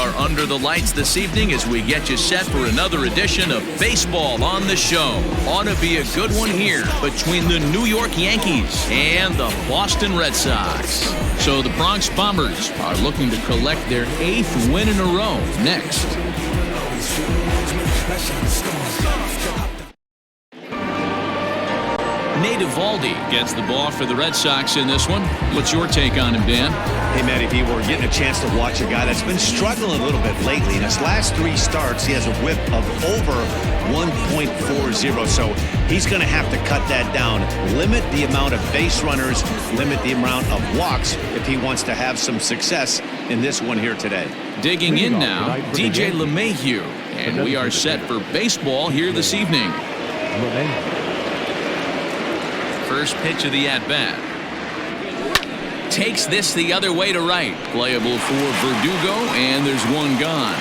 are under the lights this evening as we get you set for another edition of Baseball on the Show. Ought to be a good one here between the New York Yankees and the Boston Red Sox. So the Bronx Bombers are looking to collect their 8th win in a row next. Nate Eovaldi gets the ball for the Red Sox in this one. What's your take on him, Dan? Hey, Matty V, we're getting a chance to watch a guy that's been struggling a little bit lately. In his last 3 starts, he has a whip of over 1.40, so he's going to have to cut that down, limit the amount of base runners, limit the amount of walks if he wants to have some success in this one here today. Digging in now, DJ LeMahieu, and we are set for baseball here this evening. First pitch of the at-bat. Takes this the other way to right. Playable for Verdugo, and there's one gone.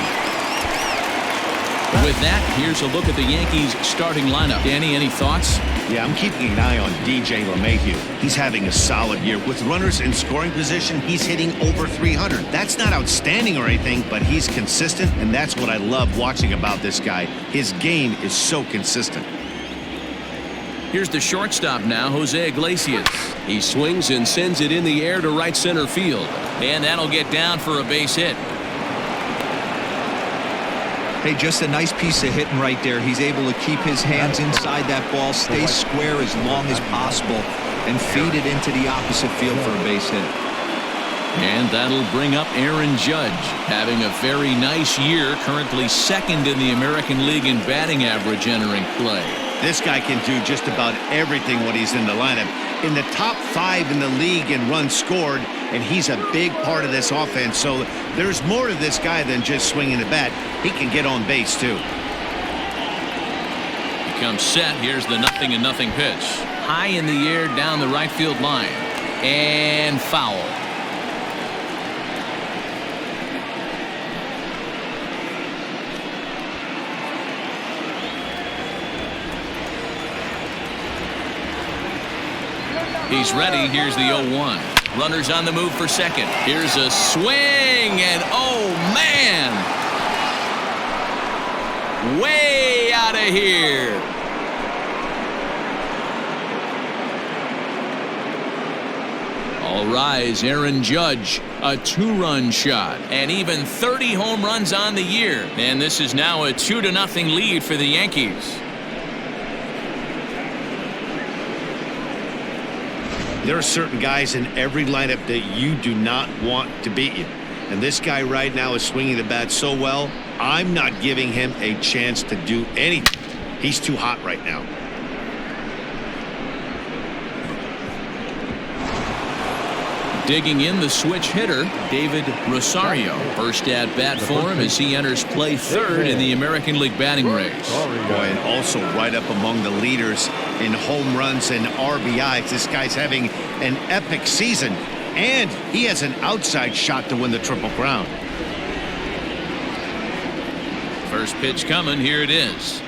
With that, here's a look at the Yankees starting lineup. Danny, any thoughts? Yeah, I'm keeping an eye on DJ LeMahieu. He's having a solid year. With runners in scoring position, he's hitting over 300. That's not outstanding or anything, but he's consistent, and that's what I love watching about this guy. His game is so consistent. Here's the shortstop now, Jose Iglesias. He swings and sends it in the air to right center field. And that'll get down for a base hit. Hey, just a nice piece of hitting right there. He's able to keep his hands inside that ball, stay square as long as possible, and feed it into the opposite field for a base hit. And that'll bring up Aaron Judge, having a very nice year, currently 2nd in the American League in batting average entering play. This guy can do just about everything when he's in the lineup. In the top 5 in the league in runs scored, and he's a big part of this offense. So there's more to this guy than just swinging the bat. He can get on base, too. He comes set. Here's the 0-0 pitch. High in the air down the right field line. And foul. He's ready. Here's the 0-1. Runners on the move for second. Here's a swing, and oh, man! Way out of here. All rise, Aaron Judge, a 2-run shot, and even 30 home runs on the year. And this is now a 2-0 lead for the Yankees. There are certain guys in every lineup that you do not want to beat you. And this guy right now is swinging the bat so well, I'm not giving him a chance to do anything. He's too hot right now. Digging in, the switch hitter, David Rosario. First at bat for him as he enters play 3rd in the American League batting race. Boy, and also right up among the leaders in home runs and RBIs. This guy's having an epic season, and he has an outside shot to win the Triple Crown. First pitch coming. Here it is.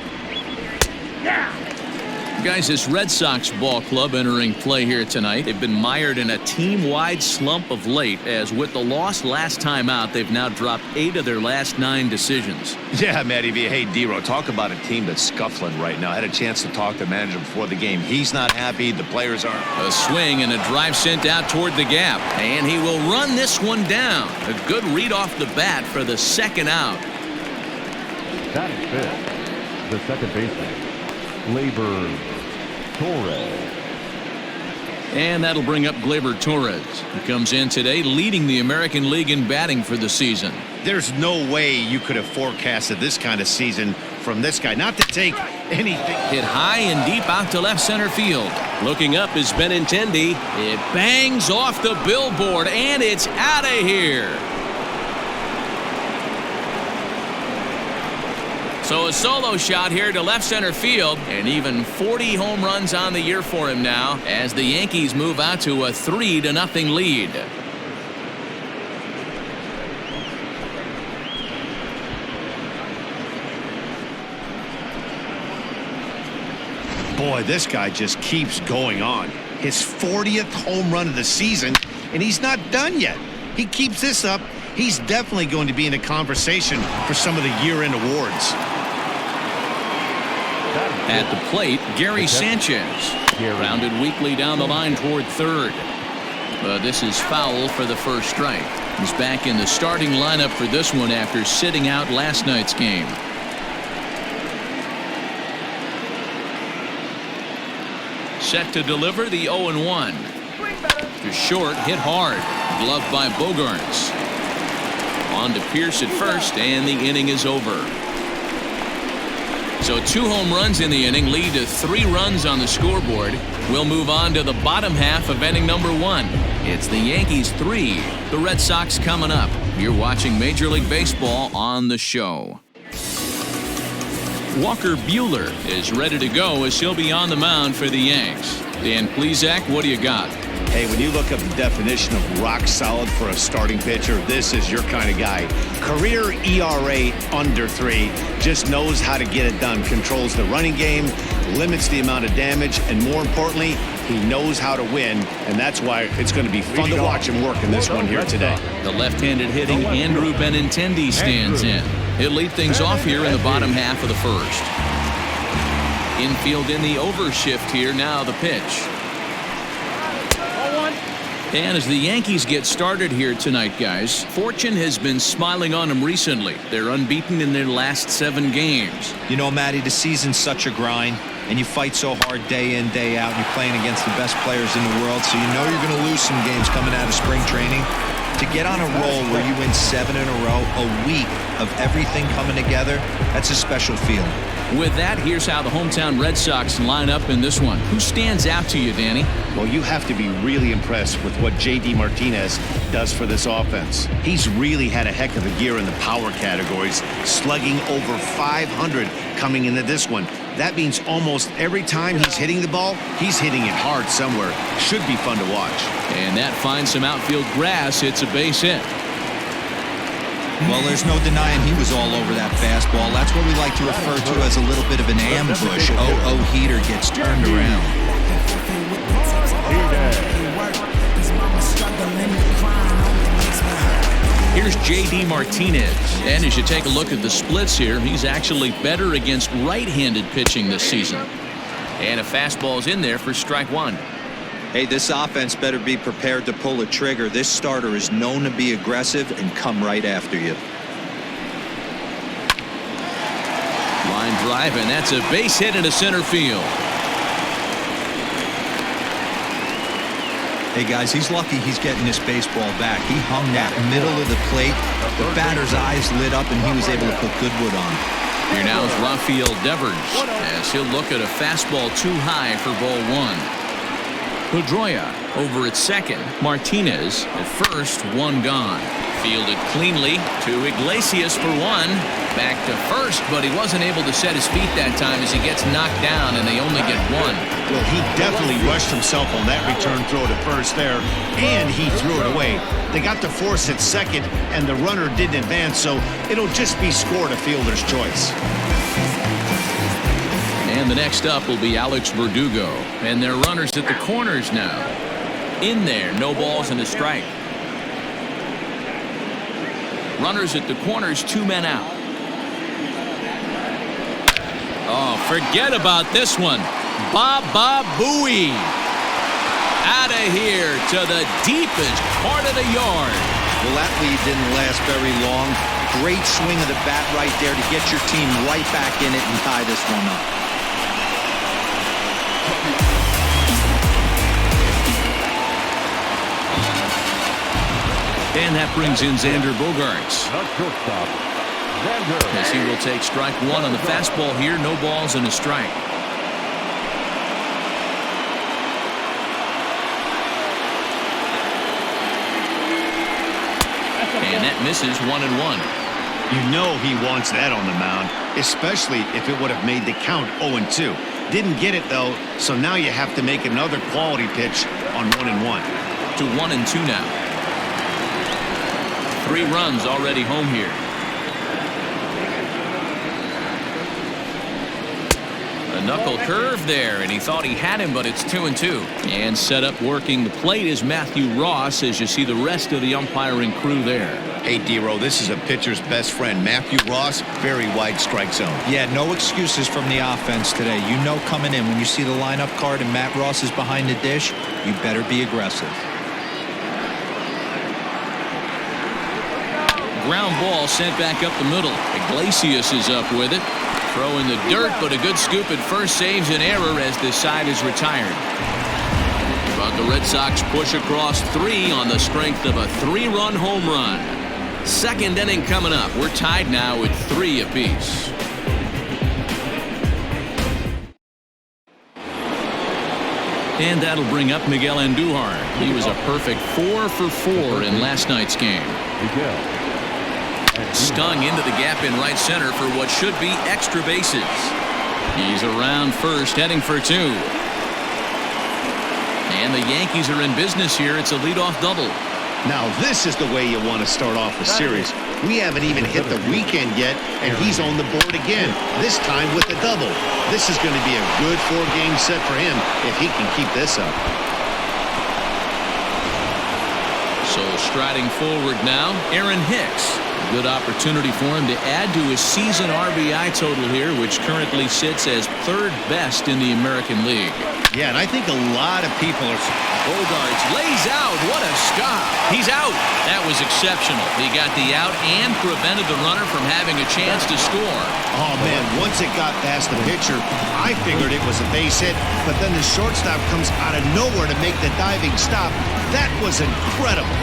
Guys, this Red Sox ball club entering play here tonight. They've been mired in a team-wide slump of late, as with the loss last time out, they've now dropped 8 of their last 9 decisions. Yeah, Matty V. Hey, D-Ro, talk about a team that's scuffling right now. I had a chance to talk to the manager before the game. He's not happy. The players aren't. A swing and a drive sent out toward the gap. And he will run this one down. A good read off the bat for the 2nd out. Batting 5th, the second baseman, Gleyber Torres. And that'll bring up Gleyber Torres. He comes in today leading the American League in batting for the season. There's no way you could have forecasted this kind of season from this guy. Not to take anything. Hit high and deep out to left center field. Looking up is Benintendi. It bangs off the billboard, and it's out of here. So a solo shot here to left center field, and even 40 home runs on the year for him now as the Yankees move out to a 3-0 lead. Boy, this guy just keeps going on. His 40th home run of the season, and he's not done yet. He keeps this up, he's definitely going to be in the conversation for some of the year-end awards. At the plate, Gary Sanchez. Grounded weakly down the line toward third. But this is foul for the first strike. He's back in the starting lineup for this one after sitting out last night's game. Set to deliver the 0-1. To short, hit hard. Gloved by Bogaerts. On to Pierce at first, and the inning is over. So 2 home runs in the inning lead to 3 runs on the scoreboard. We'll move on to the bottom half of inning number 1. It's the Yankees 3, the Red Sox coming up. You're watching Major League Baseball on the show. Walker Buehler is ready to go as he'll be on the mound for the Yanks. Dan Plesac, what do you got? Hey, when you look up the definition of rock solid for a starting pitcher, this is your kind of guy. Career ERA under 3, just knows how to get it done, controls the running game, limits the amount of damage, and more importantly, he knows how to win, and that's why it's going to be fun to watch him work in this one here today. The left-handed hitting Andrew Benintendi stands in. He'll lead things off here in the bottom half of the first. Infield in the overshift here, now the pitch. And as the Yankees get started here tonight, guys, fortune has been smiling on them recently. They're unbeaten in their last 7 games. You know, Matty, the season's such a grind, and you fight so hard day in, day out, and you're playing against the best players in the world, so you know you're going to lose some games coming out of spring training. To get on a roll where you win 7 in a row, a week of everything coming together, that's a special feeling. With that, here's how the hometown Red Sox line up in this one. Who stands out to you, Danny? Well, you have to be really impressed with what J.D. Martinez does for this offense. He's really had a heck of a year in the power categories, slugging over 500 coming into this one. That means almost every time he's hitting the ball, he's hitting it hard somewhere. Should be fun to watch. And that finds some outfield grass. It's a base hit. Well, there's no denying he was all over that fastball. That's what we like to refer to as a little bit of an ambush. Oh, heater gets turned around. Here's J.D. Martinez. And as you take a look at the splits here, he's actually better against right-handed pitching this season. And a fastball's in there for strike 1. Hey, this offense better be prepared to pull a trigger. This starter is known to be aggressive and come right after you. Line drive, and that's a base hit into center field. Hey, guys, he's lucky he's getting this baseball back. He hung that middle of the plate. The batter's eyes lit up, and he was able to put good wood on. Here now is Rafael Devers as he'll look at a fastball too high for ball 1. Pedroia over at second. Martinez at first, 1 gone. Fielded cleanly to Iglesias for 1. Back to first, but he wasn't able to set his feet that time as he gets knocked down, and they only get 1. Well, he definitely rushed himself on that return throw to first there, and he threw it away. They got to force at second, and the runner didn't advance, so it'll just be scored a fielder's choice. And the next up will be Alex Verdugo. And they're runners at the corners now. In there, no balls and a strike. Runners at the corners, 2 men out. Oh, forget about this one. Baba Booey. Out of here to the deepest part of the yard. Well, that lead didn't last very long. Great swing of the bat right there to get your team right back in it and tie this one up. And that brings in Xander Bogaerts. As he will take strike 1 on the fastball here. No balls and a strike. And that misses 1-1. You know he wants that on the mound, especially if it would have made the count 0-2. Didn't get it, though, so now you have to make another quality pitch on 1-1. To 1-2 now. 3 runs already home here. A knuckle curve there, and he thought he had him, but it's 2-2. And set up working the plate is Matthew Ross, as you see the rest of the umpiring crew there. Hey, D-Row, this is a pitcher's best friend. Matthew Ross, very wide strike zone. Yeah, no excuses from the offense today. You know coming in when you see the lineup card and Matt Ross is behind the dish, you better be aggressive. Ground ball sent back up the middle. Iglesias is up with it. Throw in the dirt, but a good scoop at first saves an error as this side is retired. But the Red Sox push across 3 on the strength of a 3-run home run. Second inning coming up. We're tied now at 3 apiece. And that'll bring up Miguel Andujar. He was a perfect 4 for 4 in last night's game. Stung into the gap in right center for what should be extra bases. He's around first, heading for 2. And the Yankees are in business here. It's a leadoff double. Now this is the way you want to start off a series. We haven't even hit the weekend yet, and he's on the board again, this time with a double. This is going to be a good 4-game set for him if he can keep this up. So striding forward now, Aaron Hicks. Good opportunity for him to add to his season RBI total here, which currently sits as 3rd best in the American League. Yeah, and I think a lot of people are... Bogarts lays out. What a stop. He's out. That was exceptional. He got the out and prevented the runner from having a chance to score. Oh, man, once it got past the pitcher, I figured it was a base hit, but then the shortstop comes out of nowhere to make the diving stop. That was incredible.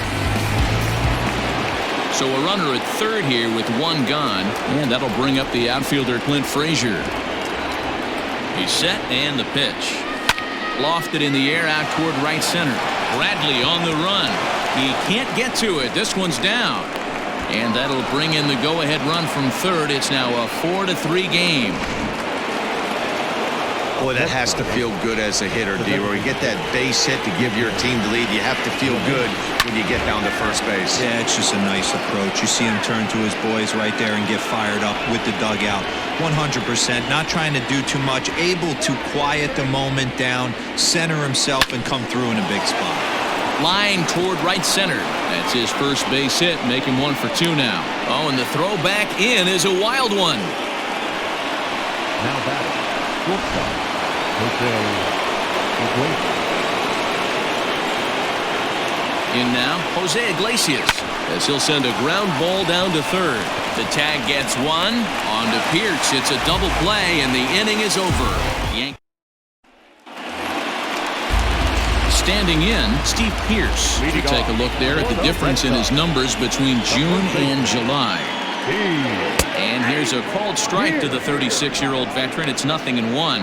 So a runner at 3rd here with 1 gone, and that'll bring up the outfielder Clint Frazier. He's set, and the pitch. Lofted in the air out toward right center. Bradley on the run. He can't get to it. This one's down. And that'll bring in the go-ahead run from 3rd. It's now a 4-3 game. Boy, that has to feel good as a hitter, D-Roy. You get that base hit to give your team the lead. You have to feel good when you get down to first base. Yeah, it's just a nice approach. You see him turn to his boys right there and get fired up with the dugout. 100%, not trying to do too much, able to quiet the moment down, center himself, and come through in a big spot. Line toward right center. That's his first base hit, making 1 for 2 now. Oh, and the throw back in is a wild one. Now batting, shortstop, In now, Jose Iglesias, as he'll send a ground ball down to 3rd. The tag gets 1. On to Pierce. It's a double play, and the inning is over. Standing in, Steve Pierce. You take a look there at the difference in his numbers between June and July. And here's a called strike to the 36-year-old veteran. It's 0-1.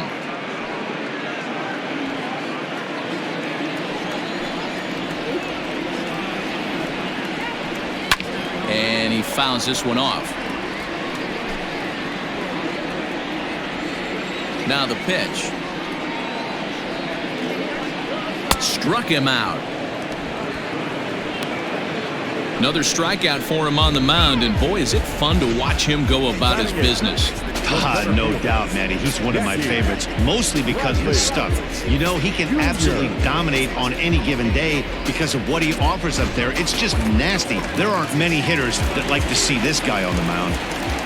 And he fouls this one off. Now the pitch. Struck him out. Another strikeout for him on the mound, and boy, is it fun to watch him go about his business. No doubt, Matty. He's one of my favorites, mostly because of his stuff. You know, he can absolutely dominate on any given day because of what he offers up there. It's just nasty. There aren't many hitters that like to see this guy on the mound.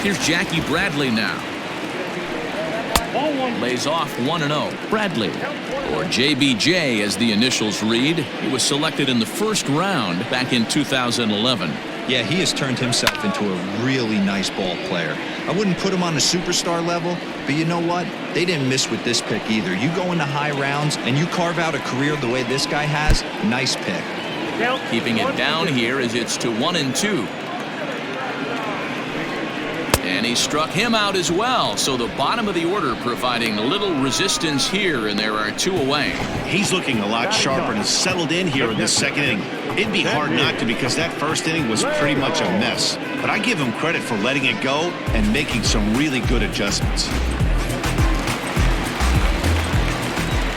Here's Jackie Bradley now. Lays off 1-0. Bradley, or JBJ as the initials read. He was selected in the 1st round back in 2011. Yeah, he has turned himself into a really nice ball player. I wouldn't put him on a superstar level, but you know what? They didn't miss with this pick either. You go into high rounds and you carve out a career the way this guy has, nice pick. Keeping it down here as it's to 1-2. And he struck him out as well. So the bottom of the order providing little resistance here, and there are 2 away. He's looking a lot sharper and settled in here in this 2nd inning. It'd be hard not to because that 1st inning was pretty much a mess. But I give him credit for letting it go and making some really good adjustments.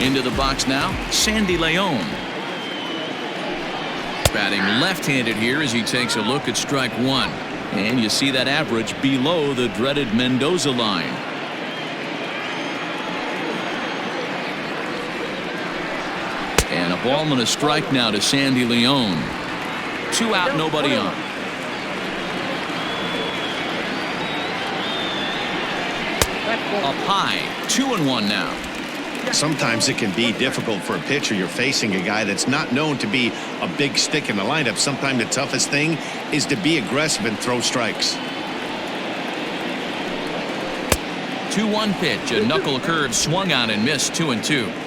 Into the box now, Sandy Leon. Batting left-handed here as he takes a look at strike 1. And you see that average below the dreaded Mendoza line. Ball and a strike now to Sandy Leon. 2 out, nobody on. Up high, 2-1 now. Sometimes it can be difficult for a pitcher. You're facing a guy that's not known to be a big stick in the lineup. Sometimes the toughest thing is to be aggressive and throw strikes. 2-1 pitch, a knuckle curve swung on and missed. 2-2.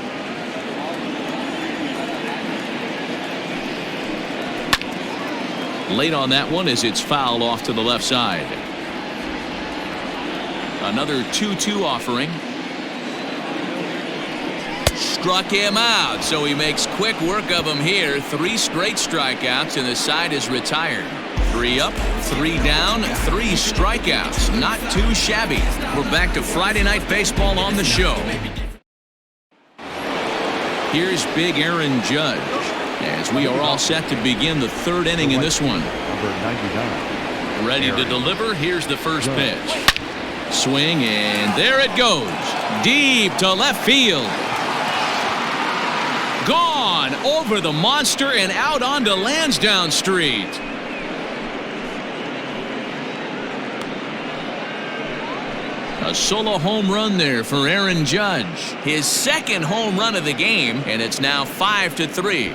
Late on that one as it's fouled off to the left side. Another 2-2 offering. Struck him out, so he makes quick work of him here. 3 straight strikeouts, and the side is retired. 3 up, 3 down, 3 strikeouts. Not too shabby. We're back to Friday Night Baseball on the show. Here's big Aaron Judge as we are all set to begin the 3rd inning in this one. Number 99. Ready to deliver. Here's the first pitch. Swing, and there it goes. Deep to left field. Gone over the monster and out onto Lansdowne Street. A solo home run there for Aaron Judge. His 2nd home run of the game, and it's now 5-3.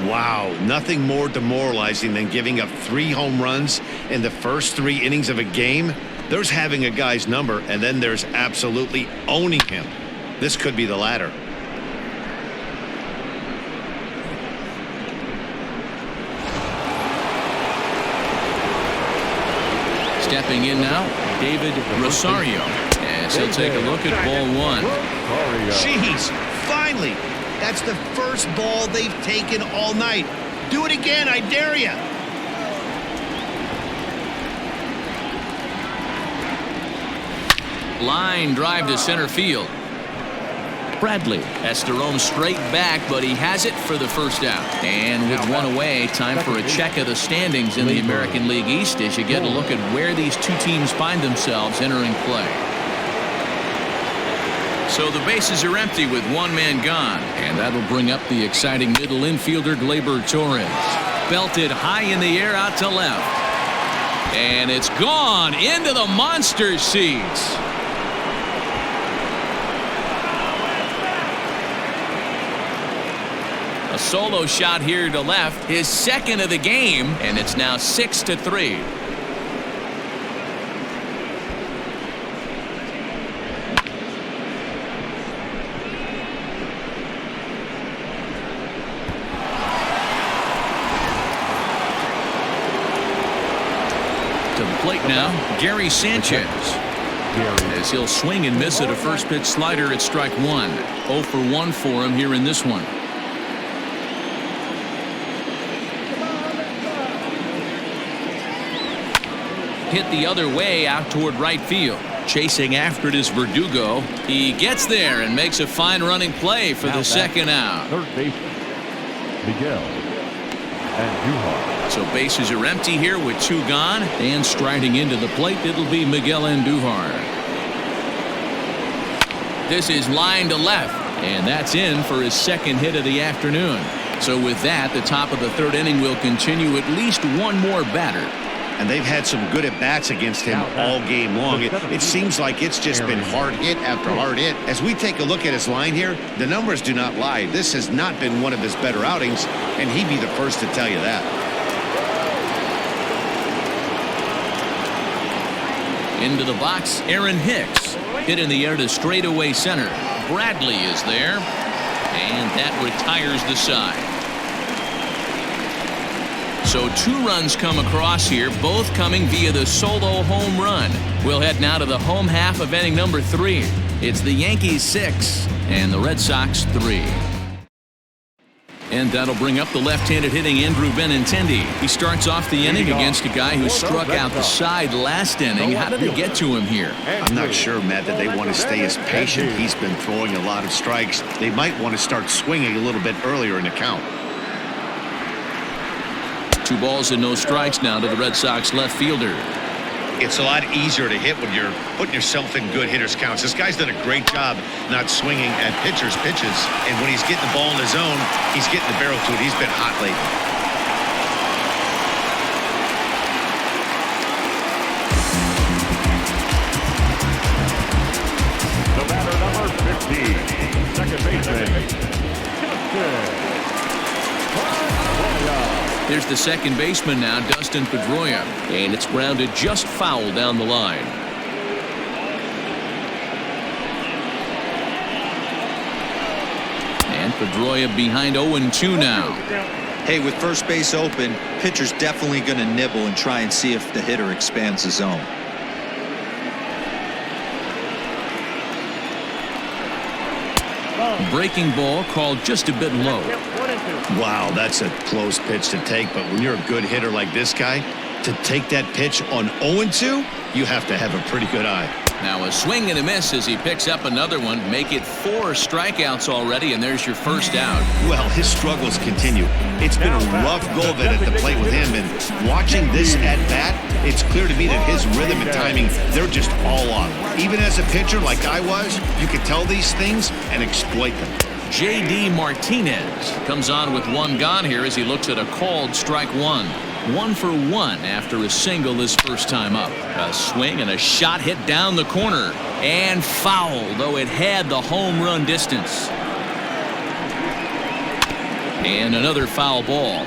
Wow, nothing more demoralizing than giving up 3 home runs in the first 3 innings of a game. There's having a guy's number, and then there's absolutely owning him. This could be the latter. Stepping in now, David Rosario, as he'll take a look at ball 1. Jeez, finally. That's the first ball they've taken all night. Do it again, I dare you. Line drive to center field. Bradley has to roam straight back, but he has it for the first out. And with 1 away, time for a check of the standings in the American League East as you get a look at where these 2 teams find themselves entering play. So the bases are empty with 1 man gone, and that'll bring up the exciting middle infielder Gleyber Torres. Belted high in the air out to left. And it's gone into the monster seats. A solo shot here to left, his 2nd of the game, and it's now 6-3. To the plate now, Gary Sanchez. As he'll swing and miss at a first pitch slider at strike 1. 0 for 1 for him here in this one. Hit the other way out toward right field. Chasing after it is Verdugo. He gets there and makes a fine running play for the 2nd out. 3rd baseman, Miguel Andujar. So bases are empty here with 2 gone, and striding into the plate, it'll be Miguel Andujar. This is line to left, and that's in for his 2nd hit of the afternoon. So with that, the top of the 3rd inning will continue at least 1 more batter. And they've had some good at-bats against him all game long. It seems like it's just been hard hit after hard hit. As we take a look at his line here, the numbers do not lie. This has not been one of his better outings, and he'd be the first to tell you that. Into the box, Aaron Hicks. Hit in the air to straightaway center. Bradley is there, and that retires the side. So 2 runs come across here, both coming via the solo home run. We'll head now to the home half of inning number 3. It's the Yankees 6 and the Red Sox 3. And that'll bring up the left-handed hitting Andrew Benintendi. He starts off the inning against a guy who struck out the side last inning. How did they get to him here? I'm not sure, Matt, that they want to stay as patient. He's been throwing a lot of strikes. They might want to start swinging a little bit earlier in the count. 2 balls and no strikes now to the Red Sox left fielder. It's a lot easier to hit when you're putting yourself in good hitters' counts. This guy's done a great job not swinging at pitchers' pitches. And when he's getting the ball in his zone, he's getting the barrel to it. He's been hot lately. The batter, number 15, second baseman, There's the second baseman now, Dustin Pedroia, and it's grounded just foul down the line. And Pedroia behind 0-2 now. Hey, with first base open, pitcher's definitely going to nibble and try and see if the hitter expands the zone. Breaking ball called just a bit low. Wow, that's a close pitch to take, but when you're a good hitter like this guy, to take that pitch on 0-2, you have to have a pretty good eye. Now a swing and a miss as he picks up another one. Make it 4 strikeouts already, and there's your first out. Well, his struggles continue. It's been a rough go of it at the plate with him, and watching this at bat, it's clear to me that his rhythm and timing, they're just all off. Even as a pitcher like I was, you could tell these things and exploit them. J.D. Martinez comes on with one gone here as he looks at a called strike one. 1 for 1 after a single his first time up. A swing and a shot hit down the corner. And foul, though it had the home run distance. And another foul ball.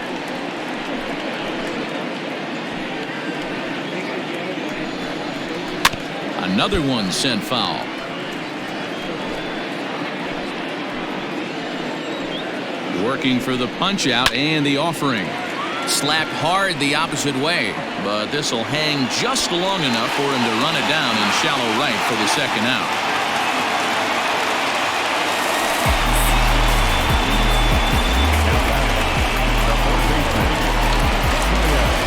Another one sent foul. Working for the punch out and the offering. Slapped hard the opposite way, but this will hang just long enough for him to run it down in shallow right for the second out.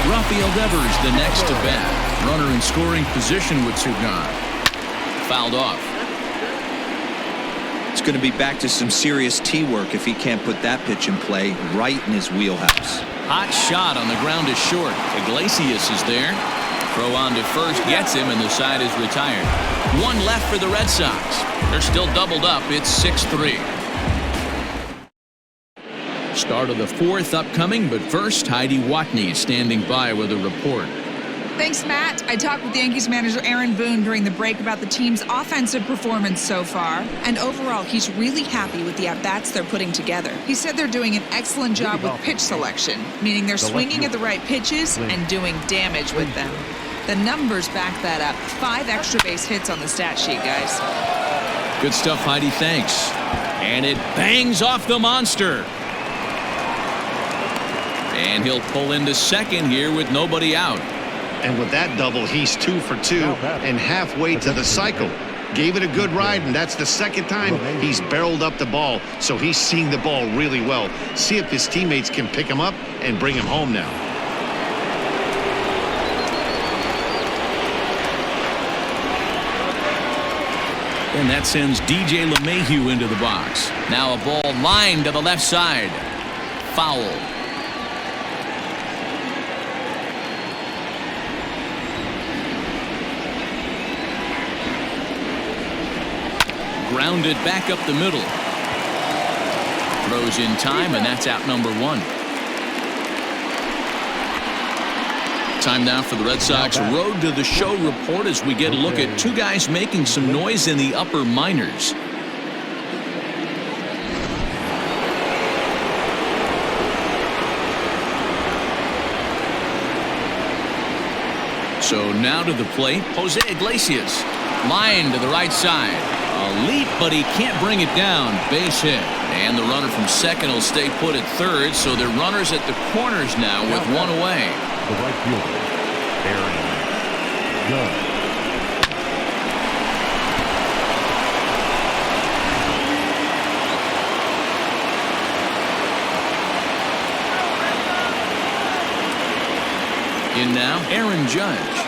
Rafael Devers the next to bat. Runner in scoring position with Sugan. Fouled off. It's going to be back to some serious tee work if he can't put that pitch in play right in his wheelhouse. Hot shot on the ground is short. Iglesias is there. Throw on to first gets him, and the side is retired. One left for the Red Sox. They're still doubled up. It's 6-3. Start of the 4th upcoming, but first, Heidi Watney standing by with a report. Thanks, Matt. I talked with Yankees manager Aaron Boone during the break about the team's offensive performance so far, and overall, he's really happy with the at-bats they're putting together. He said they're doing an excellent job with pitch selection, meaning they're swinging at the right pitches and doing damage with them. The numbers back that up. 5 extra base hits on the stat sheet, guys. Good stuff, Heidi. Thanks. And it bangs off the monster. And he'll pull into second here with nobody out. And with that double, he's 2 for 2 and halfway to the cycle. Gave it a good ride, and that's the second time he's barreled up the ball. So he's seeing the ball really well. See if his teammates can pick him up and bring him home now. And that sends DJ LeMahieu into the box. Now a ball lined to the left side. Foul. Grounded back up the middle. Throws in time, and that's out number 1. Time now for the Red Sox Road to the Show report as we get a look at 2 guys making some noise in the upper minors. So now to the plate, Jose Iglesias. Line to the right side. A leap, but he can't bring it down. Base hit. And the runner from second will stay put at third, so they're runners at the corners now with 1 away. The right fielder, Aaron Judge. In now, Aaron Judge.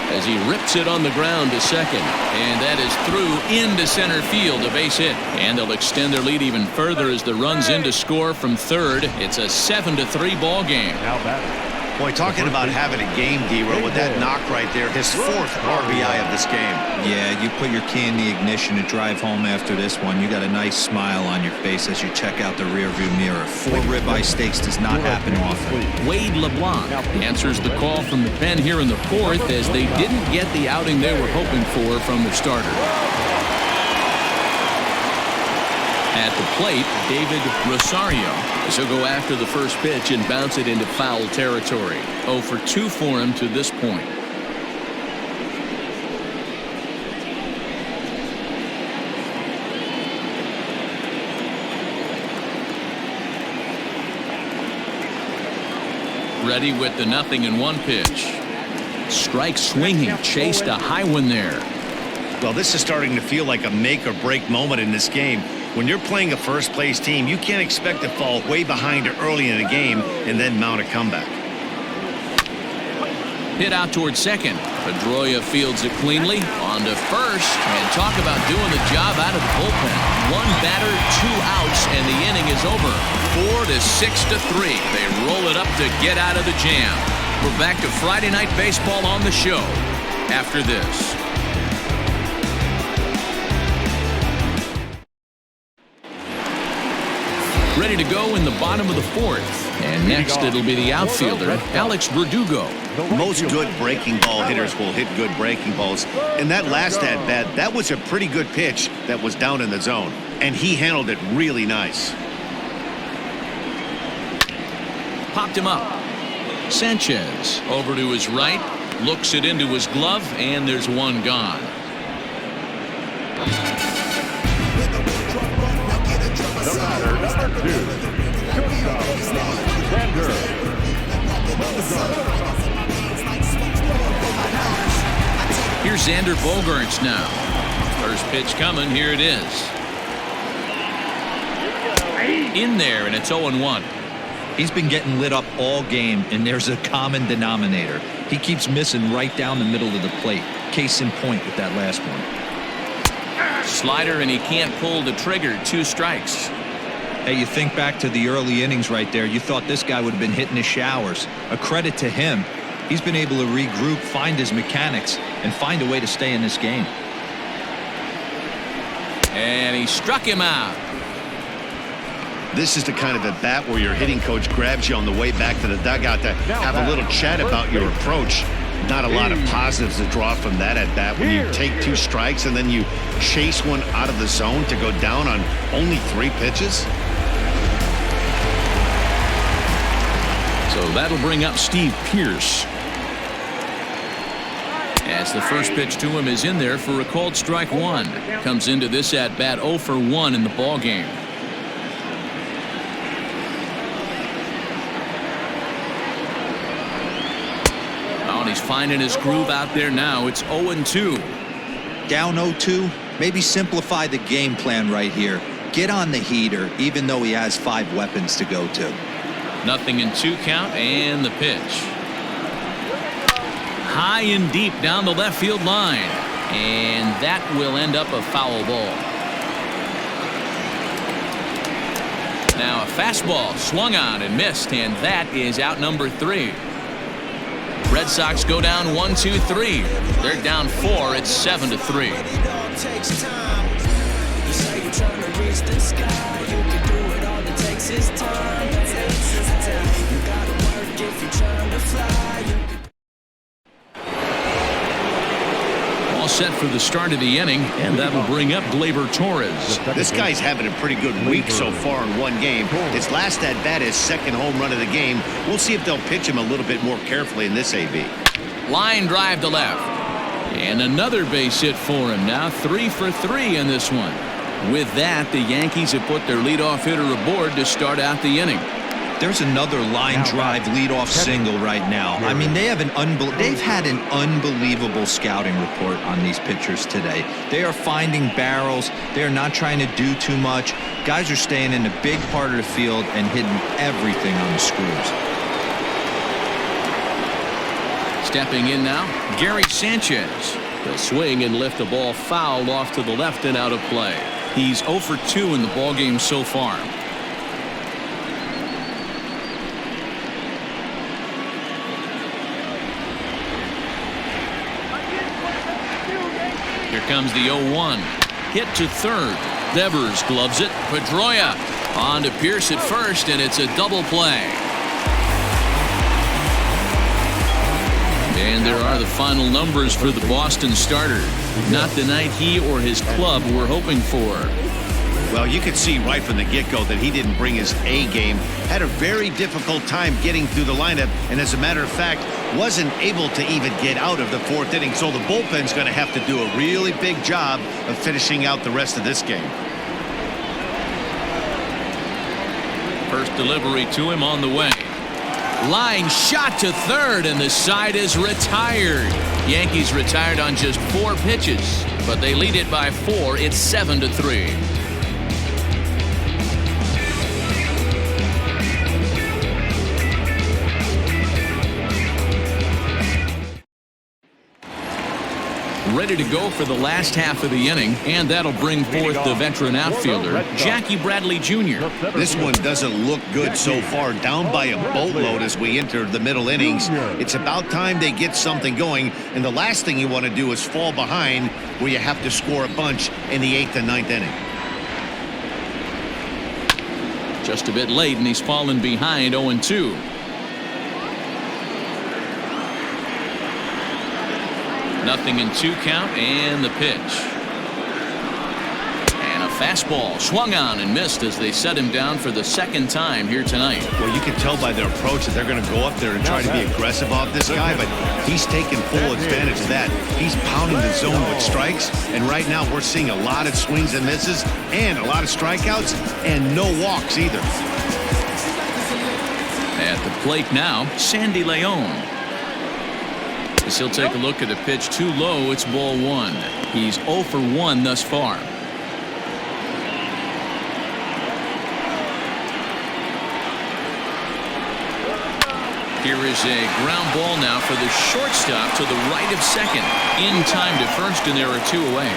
As he rips it on the ground to second, and that is through into center field, a base hit, and they'll extend their lead even further as the runs in to score from third. It's a 7-3 ball game. Now batting, Boy, talking about having a game, D-Row, with that knock right there, his 4th RBI of this game. Yeah, you put your key in the ignition to drive home after this one. You got a nice smile on your face as you check out the rearview mirror. 4 ribeye steaks does not happen often. Wade LeBlanc answers the call from the pen here in the 4th as they didn't get the outing they were hoping for from the starter. At the plate, David Rosario, as he'll go after the first pitch and bounce it into foul territory. 0 for 2 for him to this point. Ready with the 0-1 pitch. Strike swinging, chased a high one there. Well, this is starting to feel like a make or break moment in this game. When you're playing a first place team, you can't expect to fall way behind early in a game and then mount a comeback. Hit out towards second. Pedroia fields it cleanly. On to first. And talk about doing the job out of the bullpen. 1 batter, 2 outs, and the inning is over. 4 to 6 to 3. They roll it up to get out of the jam. We're back to Friday Night Baseball on the show after this. Ready to go in the bottom of the 4th. And next it'll be the outfielder, Alex Verdugo. Most good breaking ball hitters will hit good breaking balls. And that last at-bat, that was a pretty good pitch that was down in the zone. And he handled it really nice. Popped him up. Sanchez over to his right. Looks it into his glove. And there's 1 gone. The batter, number 2, Xander. Here's Xander Bogaerts now. First pitch coming. Here it is. In there, and it's 0-1. He's been getting lit up all game, and there's a common denominator. He keeps missing right down the middle of the plate. Case in point with that last one. Slider, and he can't pull the trigger. 2 strikes. Hey, you think back to the early innings right there. You thought this guy would have been hitting his showers. A credit to him. He's been able to regroup, find his mechanics, and find a way to stay in this game. And he struck him out. This is the kind of at-bat where your hitting coach grabs you on the way back to the dugout to have a little chat about your approach. Not a lot of positives to draw from that at-bat when you take 2 strikes and then you chase one out of the zone to go down on only 3 pitches. So that'll bring up Steve Pearce. As the first pitch to him is in there for a called strike 1. Comes into this at-bat 0 for 1 in the ball game. He's finding his groove out there now. It's 0-2. Down 0-2. Maybe simplify the game plan right here. Get on the heater, even though he has 5 weapons to go to. 0-2 count, and the pitch. High and deep down the left field line. And that will end up a foul ball. Now a fastball swung on and missed, and that is out number 3. Red Sox go down 1-2-3. They're down 4. It's 7-3. All set for the start of the inning, and that'll bring up Gleyber Torres. This guy's having a pretty good week so far in 1 game. His last at-bat is 2nd home run of the game. We'll see if they'll pitch him a little bit more carefully in this AB. Line drive to left. And another base hit for him. Now 3 for 3 in this one. With that, the Yankees have put their leadoff hitter aboard to start out the inning. There's another line drive leadoff single right now. I mean, they've had an unbelievable scouting report on these pitchers today. They are finding barrels. They are not trying to do too much. Guys are staying in the big part of the field and hitting everything on the screws. Stepping in now, Gary Sanchez. He'll swing and lift the ball foul off to the left and out of play. He's 0 for 2 in the ballgame so far. comes the 0-1. Hit to third. Devers gloves it. Pedroia on to Pierce at first, and it's a double play. And there are the final numbers for the Boston starter. Not the night he or his club were hoping for. Well, you could see right from the get-go that he didn't bring his A game. Had a very difficult time getting through the lineup, and as a matter of fact, wasn't able to even get out of the fourth inning. So the bullpen's going to have to do a really big job of finishing out the rest of this game. First delivery to him on the way. Line shot to third, and the side is retired. Yankees retired on just 4 pitches, but they lead it by 4. It's 7-3. Ready to go for the last half of the inning, and that'll bring forth the veteran outfielder, Jackie Bradley Jr. This one doesn't look good so far, down by a boatload as we enter the middle innings. It's about time they get something going, and the last thing you want to do is fall behind where you have to score a bunch in the 8th and 9th inning. Just a bit late, and he's fallen behind 0-2. Nothing in 2 count, and the pitch. And a fastball swung on and missed as they set him down for the 2nd time here tonight. Well, you can tell by their approach that they're going to go up there and try to be aggressive off this guy, but he's taking full advantage of that. He's pounding the zone with strikes, and right now we're seeing a lot of swings and misses and a lot of strikeouts and no walks either. At the plate now, Sandy Leon. As he'll take a look at the pitch too low, it's ball 1. He's 0 for 1 thus far. Here is a ground ball now for the shortstop to the right of second. In time to first, and there are 2 away.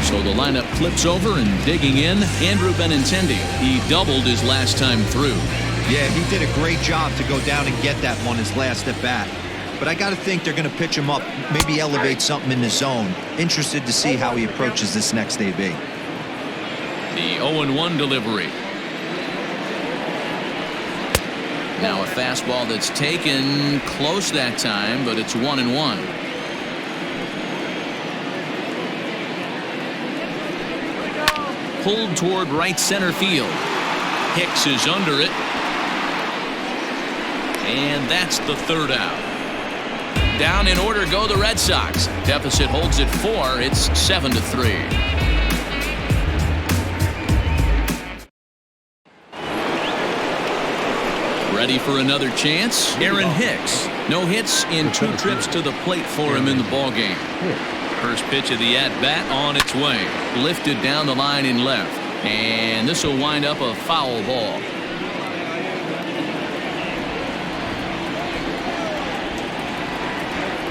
So the lineup flips over, and digging in, Andrew Benintendi. He doubled his last time through. Yeah, he did a great job to go down and get that one his last at bat. But I got to think they're going to pitch him up, maybe elevate something in the zone. Interested to see how he approaches this next AB. The 0-1 delivery. Now a fastball that's taken close that time, but it's 1-1. Pulled toward right center field. Hicks is under it. And that's the 3rd out. Down in order go the Red Sox. Deficit holds at 4. It's 7-3. Ready for another chance? Aaron Hicks. No hits in 2 trips to the plate for him in the ballgame. First pitch of the at-bat on its way. Lifted down the line in left. And this will wind up a foul ball.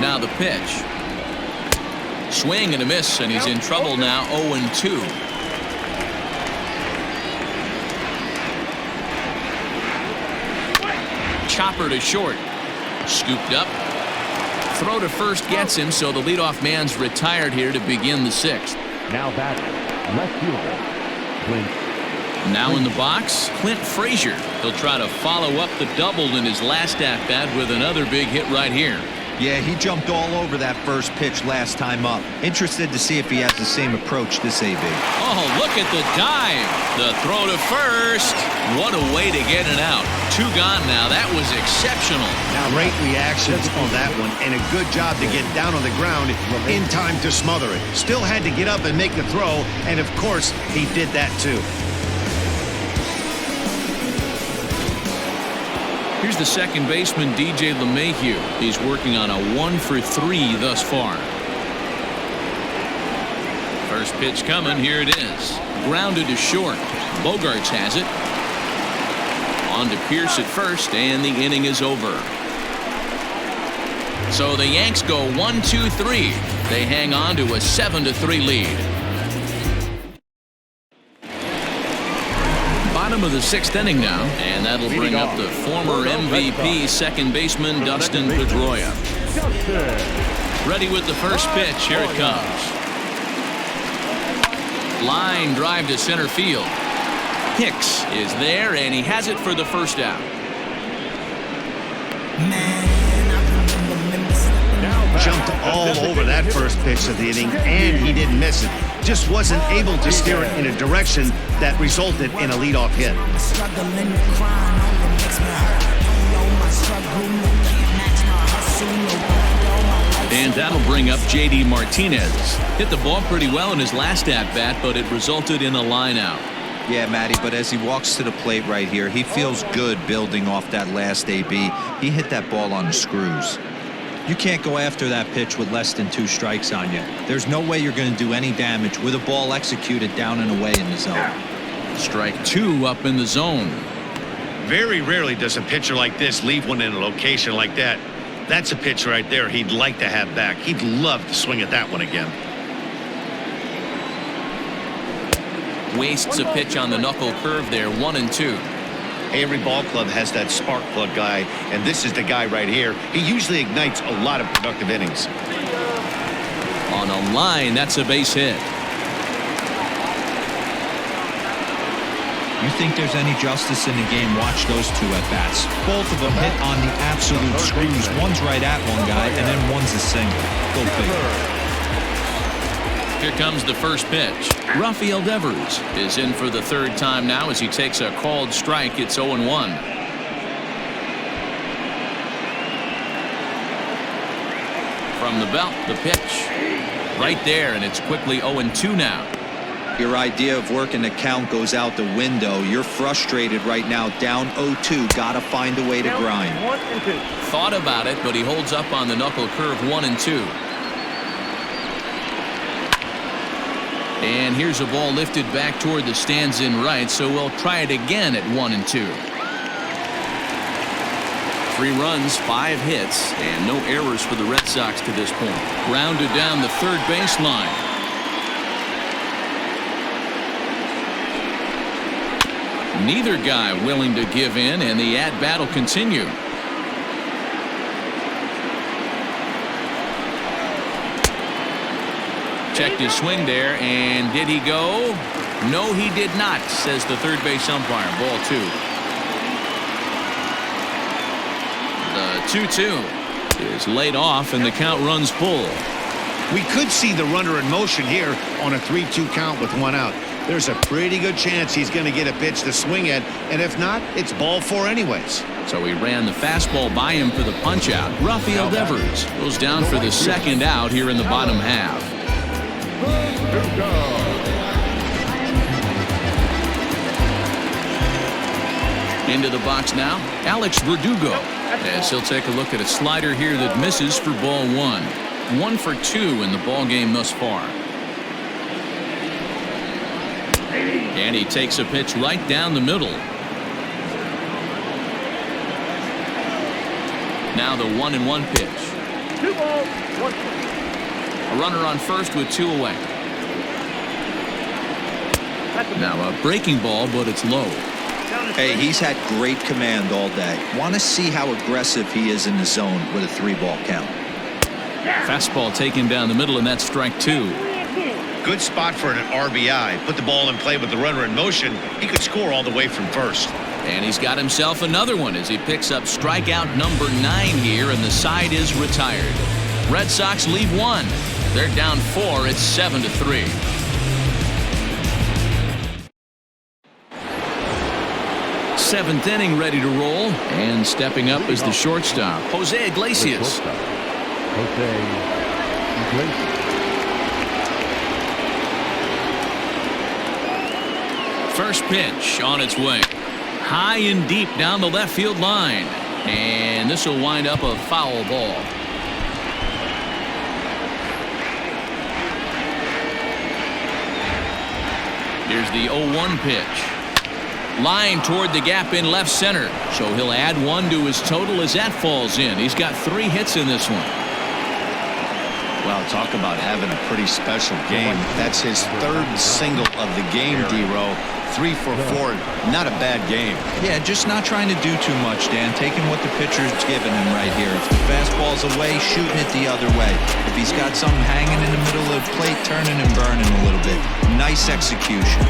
Now the pitch. Swing and a miss, and he's in trouble now. 0-2. Chopper to short. Scooped up. Throw to first gets him, so the leadoff man's retired here to begin the 6th. Now back, left fielder, Clint. Now in the box, Clint Frazier. He'll try to follow up the double in his last at-bat with another big hit right here. Yeah, he jumped all over that first pitch last time up. Interested to see if he has the same approach this AB. Oh, look at the dive. The throw to first. What a way to get it out. 2 gone now. That was exceptional. Now, great reactions on that one, and a good job to get down on the ground in time to smother it. Still had to get up and make the throw, and of course, he did that too. Here's the second baseman, DJ LeMahieu. He's working on a 1 for 3 thus far. First pitch coming. Here it is. Grounded to short. Bogarts has it. On to Pierce at first, and the inning is over. So the Yanks go 1-2-3. They hang on to a 7-3 lead. Bottom of the 6th inning now, and that'll bring up the former MVP second baseman Dustin Pedroia. Ready with the first pitch. Here it comes. Line drive to center field. Hicks is there, and he has it for the first out. Jumped all over that first pitch of the inning, and he didn't miss it. Just wasn't able to steer it in a direction that resulted in a leadoff hit. And that'll bring up J.D. Martinez. Hit the ball pretty well in his last at-bat, but it resulted in a line out. Yeah, Matty, but as he walks to the plate right here, he feels good building off that last AB. He hit that ball on the screws. You can't go after that pitch with less than 2 strikes on you. There's no way you're going to do any damage with a ball executed down and away in the zone. Strike 2 up in the zone. Very rarely does a pitcher like this leave one in a location like that. That's a pitch right there he'd like to have back. He'd love to swing at that one again. Wastes a pitch on the knuckle curve there. 1-2. Every ball club has that spark plug guy, and this is the guy right here. He usually ignites a lot of productive innings. On a line, that's a base hit. You think there's any justice in the game? Watch those 2 at-bats. Both of them hit on the absolute screws. One's right at one guy, and then one's a single. Go figure. Here comes the first pitch. Rafael Devers is in for the 3rd time now as he takes a called strike. It's 0-1. From the belt, the pitch. Right there, and it's quickly 0-2 now. Your idea of working the count goes out the window. You're frustrated right now, down 0-2. Gotta find a way to grind. Thought about it, but he holds up on the knuckle curve. 1-2. And here's a ball lifted back toward the stands in right, so we'll try it again at 1-2. 3 runs, 5 hits, and no errors for the Red Sox to this point. Grounded down the third baseline. Neither guy willing to give in, and the at-bat will continue. Checked his swing there, and did he go? No, he did not, says the third base umpire. Ball 2. The 2-2 is laid off, and the count runs full. We could see the runner in motion here on a 3-2 count with 1 out. There's a pretty good chance he's going to get a pitch to swing at, and if not, it's ball 4 anyways. So he ran the fastball by him for the punch-out. Rafael Devers goes down for the 2nd out here in the bottom half. Into the box now, Alex Verdugo, as he'll take a look at a slider here that misses for ball 1. 1 for 2 in the ball game thus far. And he takes a pitch right down the middle. Now the 1-1 pitch. 2 balls, 1 strike. A runner on first with 2 away. Now a breaking ball, but it's low. Hey, he's had great command all day. Want to see how aggressive he is in the zone with a 3-ball count. Fastball taken down the middle, and that's strike 2. Good spot for an RBI. Put the ball in play with the runner in motion. He could score all the way from first. And he's got himself another one as he picks up strikeout number 9 here, and the side is retired. Red Sox leave 1. They're down 4. It's 7-3. Seventh inning ready to roll, and stepping up is the shortstop, Jose Iglesias. First pitch on its way. High and deep down the left field line. And this will wind up a foul ball. Here's the 0-1 pitch. Line toward the gap in left center. So he'll add 1 to his total as that falls in. He's got 3 hits in this one. Well, talk about having a pretty special game. That's his third single of the game, D-Row. 3 for 4. Not a bad game. Yeah, just not trying to do too much, Dan. Taking what the pitcher's giving him right here. If the fastball's away, shooting it the other way. If he's got something hanging in the middle of the plate, turning and burning a little bit. Nice execution.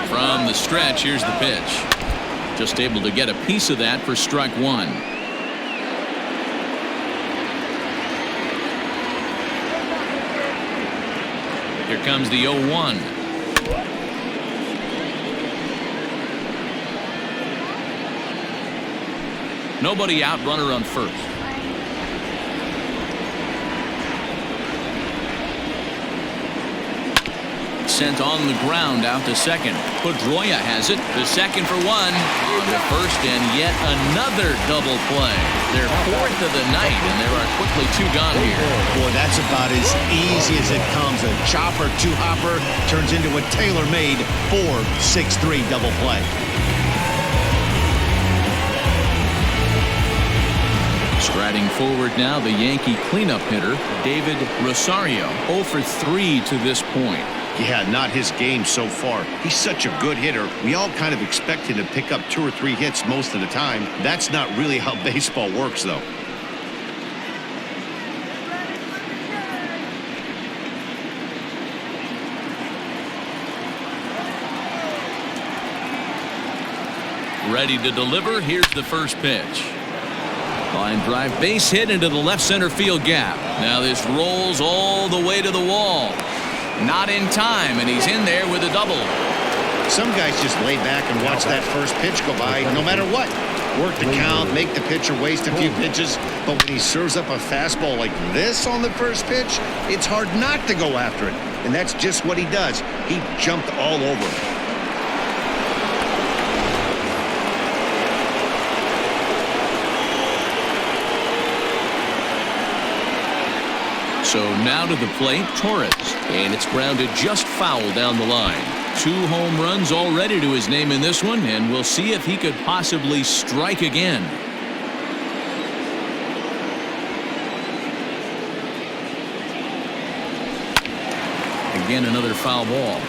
From the stretch, here's the pitch. Just able to get a piece of that for strike one. Here comes the 0-1. Nobody out, runner on first. Sent on the ground out to second. Pedroia has it. The second for one. On the first, and yet another double play. Their fourth of the night, and there are quickly 2 gone here. Boy, that's about as easy as it comes. A chopper, 2-hopper turns into a tailor-made 4-6-3 double play. Striding forward now, the Yankee cleanup hitter, David Rosario. 0 for 3 to this point. Yeah, not his game so far. He's such a good hitter. We all kind of expect him to pick up 2 or 3 hits most of the time. That's not really how baseball works, though. Ready to deliver. Here's the first pitch. Line drive, base hit into the left center field gap. Now this rolls all the way to the wall. Not in time, and he's in there with a double. Some guys just lay back and watch that first pitch go by no matter what. Work the count, make the pitcher waste a few pitches, but when he serves up a fastball like this on the first pitch, it's hard not to go after it. And that's just what he does. He jumped all over it. So now to the plate, Torres, and it's grounded just foul down the line. 2 home runs already to his name in this one, and we'll see if he could possibly strike again. Again, another foul ball.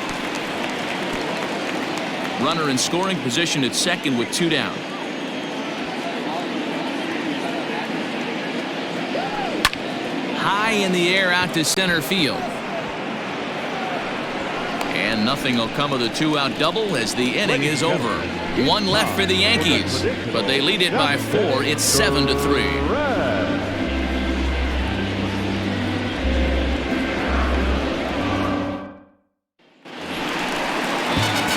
Runner in scoring position at second with 2 down. High in the air out to center field. And nothing will come of the 2-out double as the inning is over. 1 left for the Yankees, but they lead it by 4. It's 7-3.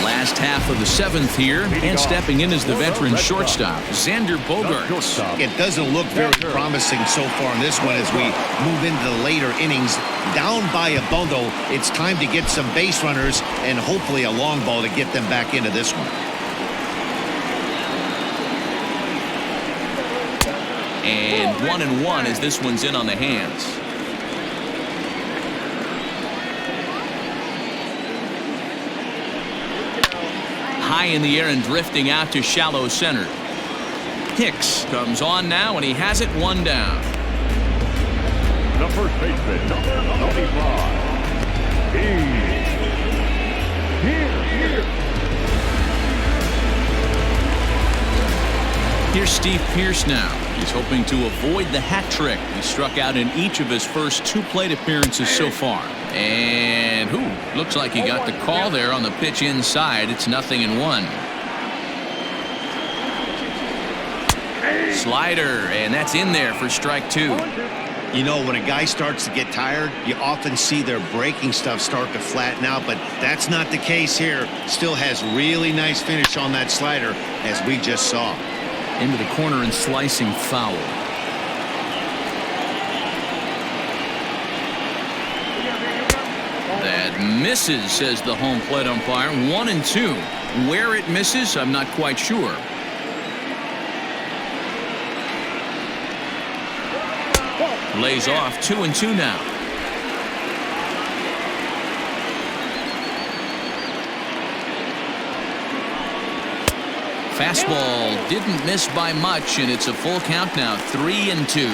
Last half of the 7th here, and stepping in is the veteran shortstop, Xander Bogaerts. It doesn't look very promising so far in this one as we move into the later innings. Down by a bundle, it's time to get some base runners and hopefully a long ball to get them back into this one. And 1-1 as this one's in on the hands. High in the air and drifting out to shallow center. Hicks comes on now, and he has it 1 down. The first baseman, number 95. Here's Steve Pearce now. He's hoping to avoid the hat trick. He struck out in each of his first 2 plate appearances so far. And looks like he got the call there on the pitch inside. It's 0-1. Slider, and that's in there for strike 2. You know, when a guy starts to get tired, you often see their breaking stuff start to flatten out, but that's not the case here. Still has really nice finish on that slider, as we just saw. Into the corner and slicing foul. That misses, says the home plate umpire. 1-2. Where it misses, I'm not quite sure. Lays off. 2-2 now. Fastball didn't miss by much, and it's a full count now, 3-2.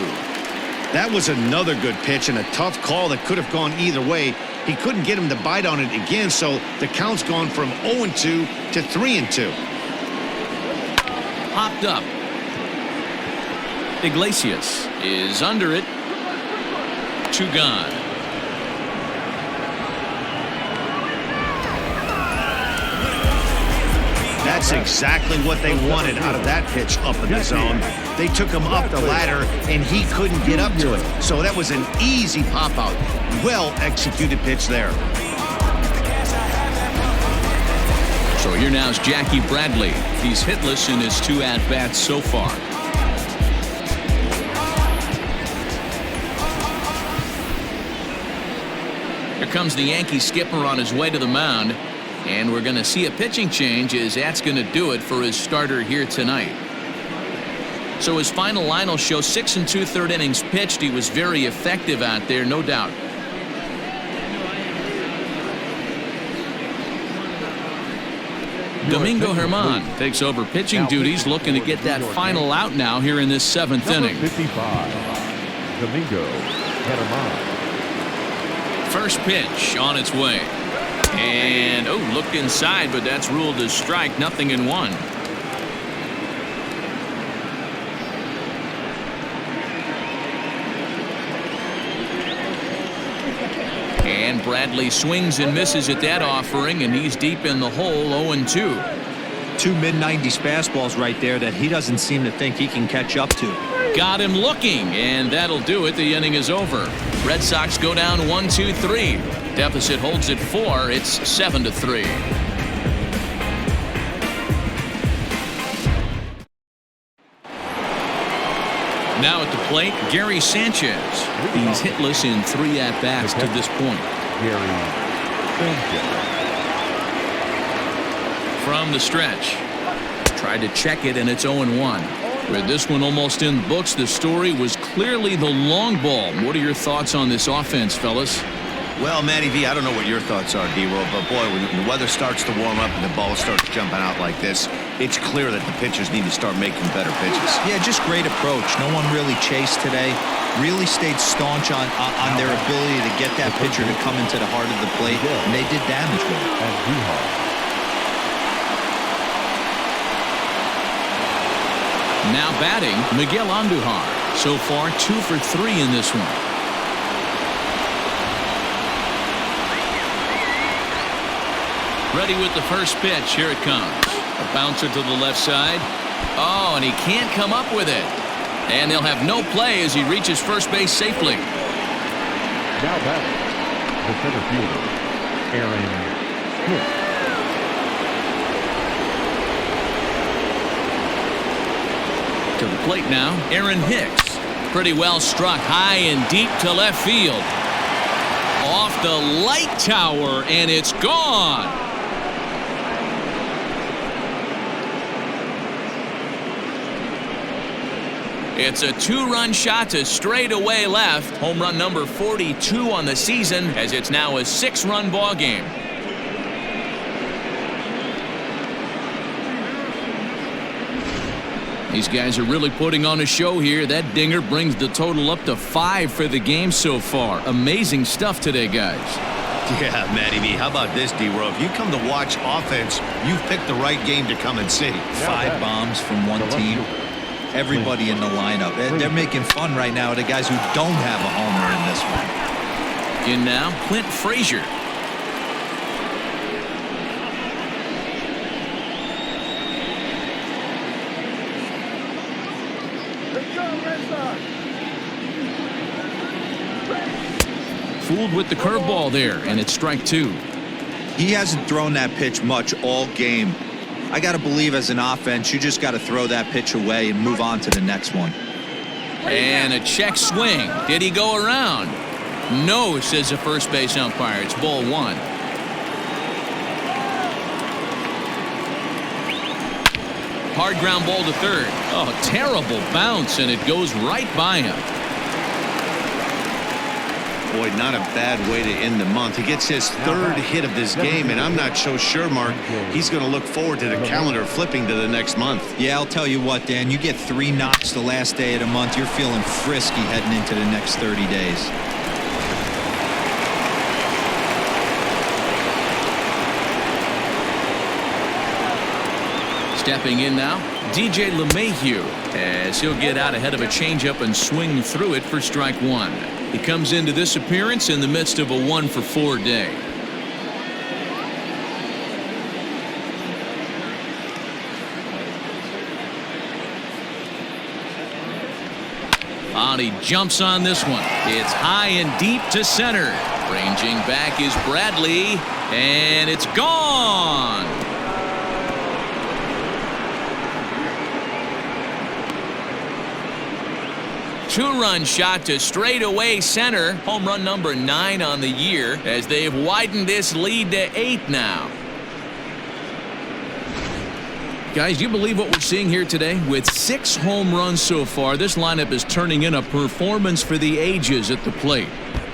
That was another good pitch and a tough call that could have gone either way. He couldn't get him to bite on it again, so the count's gone from 0-2 to 3-2. Popped up. Iglesias is under it. 2 gone. That's exactly what they wanted out of that pitch up in the zone. They took him up the ladder, and he couldn't get up to it. So that was an easy pop-out. Well-executed pitch there. So here now is Jackie Bradley. He's hitless in his 2 at-bats so far. Here comes the Yankee skipper on his way to the mound. And we're going to see a pitching change, as that's going to do it for his starter here tonight. So his final line will show 6 2/3 innings pitched. He was very effective out there, no doubt. Domingo Germán takes over pitching duties, looking to get that final out now here in this 7th inning. 55, Domingo Germán. First pitch on its way. And, looked inside, but that's ruled as strike, 0-1. And Bradley swings and misses at that offering, and he's deep in the hole, 0-2. 2 mid-90s fastballs right there that he doesn't seem to think he can catch up to. Got him looking, and that'll do it. The inning is over. Red Sox go down 1-2-3. Deficit holds at 4. It's 7-3. Now at the plate, Gary Sanchez. He's hitless in 3 at-bats to this point. Gary Sanchez. From the stretch. Tried to check it, and it's 0-1. With this one almost in the books, the story was clearly the long ball. What are your thoughts on this offense, fellas? Well, Matty V, I don't know what your thoughts are, D-Roll, but boy, when the weather starts to warm up and the ball starts jumping out like this, it's clear that the pitchers need to start making better pitches. Yeah, just great approach. No one really chased today. Really stayed staunch on their ability to get that pitcher to come into the heart of the plate, and they did damage with it. Now batting, Miguel Andujar. So far, 2 for 3 in this one. Ready with the first pitch. Here it comes. A bouncer to the left side. Oh, and he can't come up with it. And they'll have no play as he reaches first base safely. Now batting, the center fielder, Aaron Hicks. To the plate now, Aaron Hicks. Pretty well struck high and deep to left field. Off the light tower, and it's gone. It's a 2-run shot to straightaway left. Home run number 42 on the season, as it's now a 6-run ball game. These guys are really putting on a show here. That dinger brings the total up to 5 for the game so far. Amazing stuff today, guys. Yeah, Matty V, how about this, D-Roll? If you come to watch offense, you've picked the right game to come and see. 5 bombs from one team. Everybody in the lineup. They're making fun right now of the guys who don't have a homer in this one. In now, Clint Frazier. Fooled with the curveball there, and it's strike 2. He hasn't thrown that pitch much all game. I got to believe as an offense, you just got to throw that pitch away and move on to the next one. And a check swing. Did he go around? No, says the first base umpire. It's ball 1. Hard ground ball to third. Oh, terrible bounce, and it goes right by him. Boy, not a bad way to end the month. He gets his third hit of this game, and I'm not so sure, Mark, he's going to look forward to the calendar flipping to the next month. Yeah, I'll tell you what, Dan, you get 3 knocks the last day of the month, you're feeling frisky heading into the next 30 days. Stepping in now, DJ LeMahieu, as he'll get out ahead of a changeup and swing through it for strike 1. He comes into this appearance in the midst of a 1-for-4 day. He jumps on this one. It's high and deep to center. Ranging back is Bradley, and it's gone. Two-run shot to straightaway center. Home run number 9 on the year as they've widened this lead to 8 now. Guys, do you believe what we're seeing here today? With 6 home runs so far, this lineup is turning in a performance for the ages at the plate.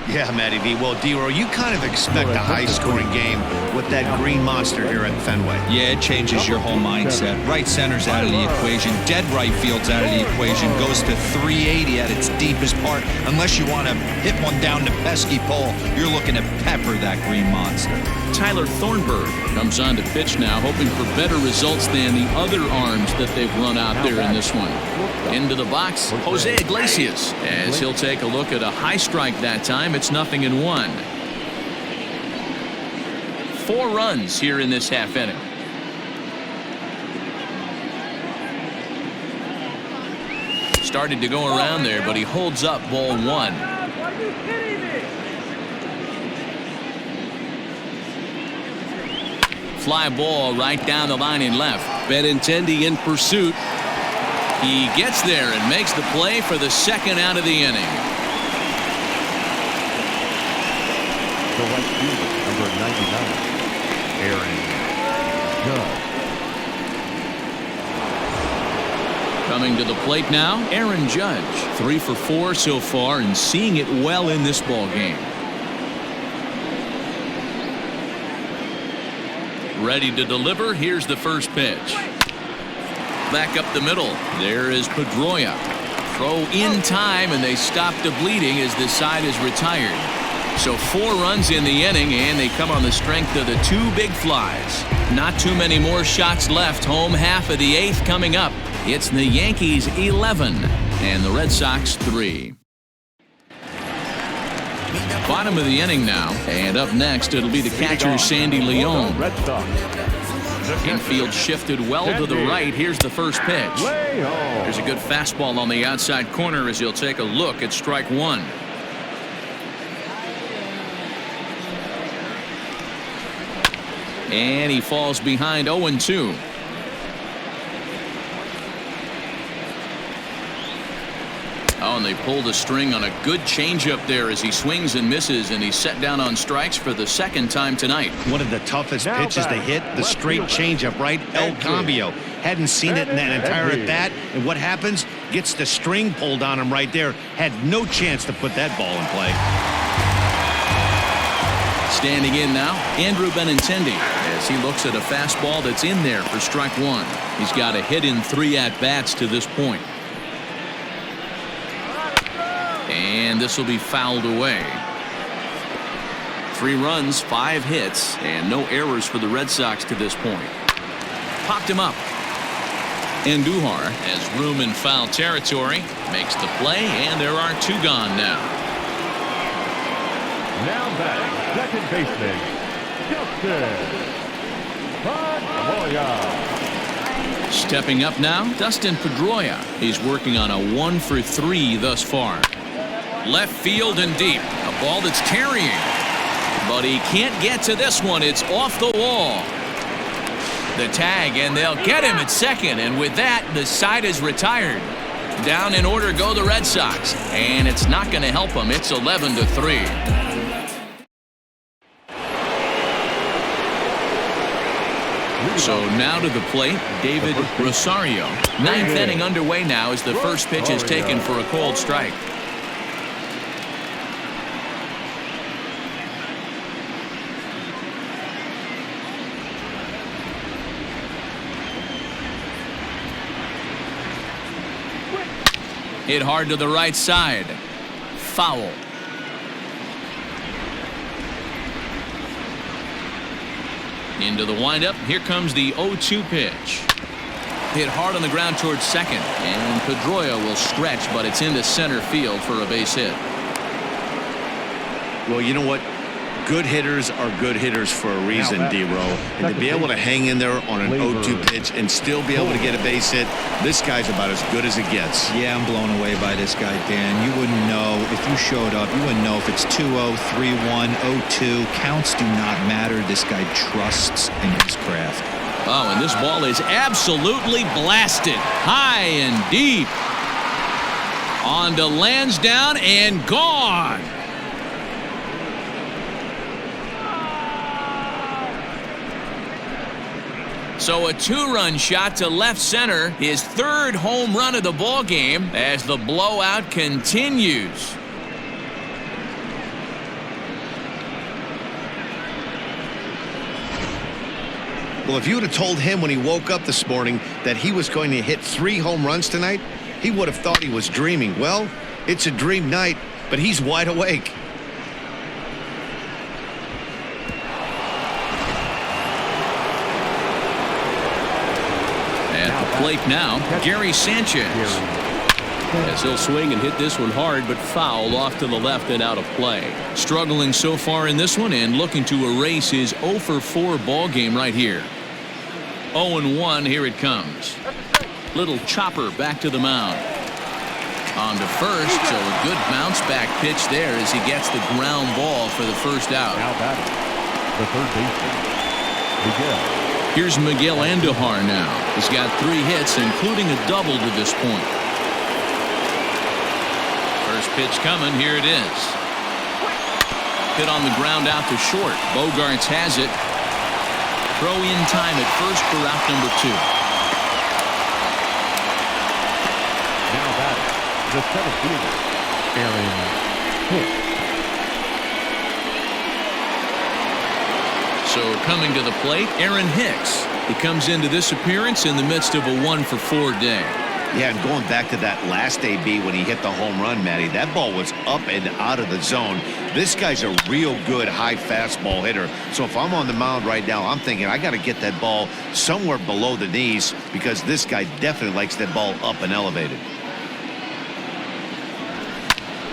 Yeah, Matty V. Well, D-Row, you kind of expect a high-scoring game with that green monster here at Fenway. Yeah, it changes your whole mindset. Right center's out of the equation. Dead right field's out of the equation. Goes to 380 at its deepest part. Unless you want to hit one down the pesky pole, you're looking to pepper that green monster. Tyler Thornburg comes on to pitch now, hoping for better results than the other arms that they've run out there in this one. Into the box, Jose Iglesias, as he'll take a look at a high strike that time. It's 0-1. 4 runs here in this half inning. Started to go around there, but he holds up ball 1. Fly ball right down the line in left. Benintendi in pursuit. He gets there and makes the play for the second out of the inning. The right fielder, number 99, Aaron Judge. Coming to the plate now, Aaron Judge. 3 for 4 so far and seeing it well in this ball game. Ready to deliver. Here's the first pitch. Back up the middle. There is Pedroia. Throw in time, and they stop the bleeding as the side is retired. So 4 runs in the inning, and they come on the strength of the 2 big flies. Not too many more shots left. Home half of the 8th coming up. It's the Yankees 11 and the Red Sox 3. Bottom of the inning now, and up next it'll be the catcher Sandy Leon. Infield shifted well to the right. Here's the first pitch. There's a good fastball on the outside corner as he'll take a look at strike 1. And he falls behind 0-2. Oh, and they pulled a string on a good changeup there as he swings and misses, and he's set down on strikes for the second time tonight. One of the toughest pitches to hit, the straight changeup, right? El Cambio. Hadn't seen it in that entire at bat, and what happens? Gets the string pulled on him right there. Had no chance to put that ball in play. Standing in now, Andrew Benintendi, as he looks at a fastball that's in there for strike 1. He's got a hit in 3 at-bats to this point. And this will be fouled away. 3 runs, 5 hits, and no errors for the Red Sox to this point. Popped him up. Andujar has room in foul territory, makes the play, and there are 2 gone now. Now batting, second baseman, Dustin Pedroia. Stepping up now, Dustin Pedroia. He's working on a 1 for 3 thus far. Left field and deep. A ball that's carrying. But he can't get to this one. It's off the wall. The tag, and they'll get him at second. And with that, the side is retired. Down in order go the Red Sox. And it's not going to help them. It's 11-3. So now to the plate, David Rosario. 9th inning underway now as the first pitch is taken for a called strike. Hit hard to the right side. Foul. Into the windup. Here comes the 0-2 pitch. Hit hard on the ground towards second. And Pedroia will stretch, but it's into center field for a base hit. Well, you know what? Good hitters are good hitters for a reason, D-Row. And to be able to hang in there on an 0-2 pitch and still be able to get a base hit, this guy's about as good as it gets. Yeah, I'm blown away by this guy, Dan. You wouldn't know if you showed up. You wouldn't know if it's 2-0, 3-1, 0-2. Counts do not matter. This guy trusts in his craft. Oh, and this ball is absolutely blasted. High and deep. On to Lansdowne and gone. So a 2-run shot to left center, his 3rd home run of the ball game as the blowout continues. Well, if you would have told him when he woke up this morning that he was going to hit 3 home runs tonight, he would have thought he was dreaming. Well, it's a dream night, but he's wide awake. Plate now, Gary Sanchez. As he'll swing and hit this one hard, but foul off to the left and out of play. Struggling so far in this one and looking to erase his 0-for-4 ball game right here. 0-1, here it comes. Little chopper back to the mound. On to first, so a good bounce back pitch there as he gets the ground ball for the first out. Now batting, the third baseman, Miguel. Here's Miguel Andujar now. He's got 3 hits, including a double to this point. First pitch coming. Here it is. Hit on the ground out to short. Bogarts has it. Throw in time at first for out number 2. Now batting, the center fielder, Aaron Hicks. So coming to the plate, Aaron Hicks. He comes into this appearance in the midst of a 1-for-4 day. Yeah, and going back to that last AB when he hit the home run, Matty, that ball was up and out of the zone. This guy's a real good high fastball hitter. So if I'm on the mound right now, I'm thinking I got to get that ball somewhere below the knees because this guy definitely likes that ball up and elevated.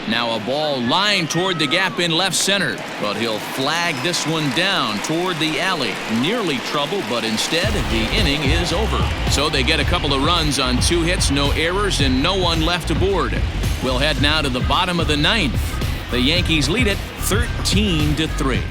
Now a ball lined toward the gap in left center, but he'll flag this one down toward the alley. Nearly trouble, but instead the inning is over. So they get a couple of runs on 2 hits, no errors, and no one left aboard. We'll head now to the bottom of the 9th. The Yankees lead it 13-3.